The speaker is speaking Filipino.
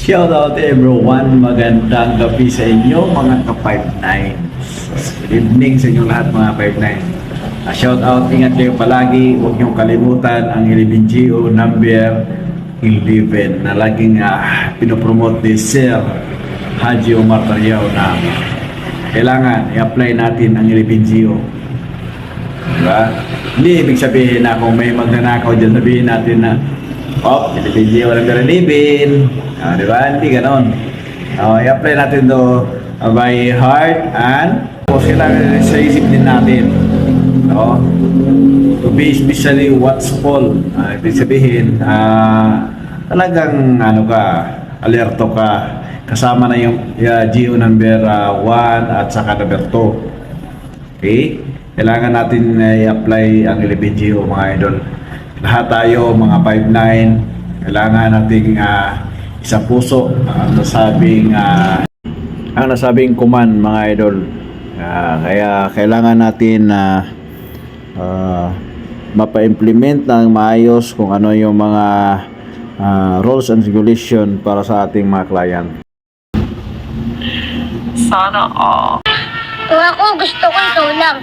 Shout out everyone, magandang gabi sa inyo mga ka-59. Good evening sa inyo lahat mga 59. Shout out, ingat kayo palagi, huwag niyong kalimutan ang 11GO number 11 na laging pinopromote ni Sir Haji Omar Tariao na kailangan i-apply natin ang 11GO. Diba? Hindi ibig sabihin na kung may magnanakaw dyan, sabihin natin na LBG walang garanibin. Diba? Hindi ganon. I-apply natin to by heart and kailangan sa isip din natin. To be especially watchful. Ibig sabihin, talagang alerto ka. Kasama na yung GO number 1 at saka number 2. Okay? Kailangan natin i-apply ang LBGO mga idol. Lahat tayo mga 5'9", kailangan nating isang puso ang nasabing command mga idol. Kaya kailangan natin mapa-implement ng maayos kung ano yung mga rules and regulation para sa ating mga client. Sana all. Kung ako gusto ko ikaw lang.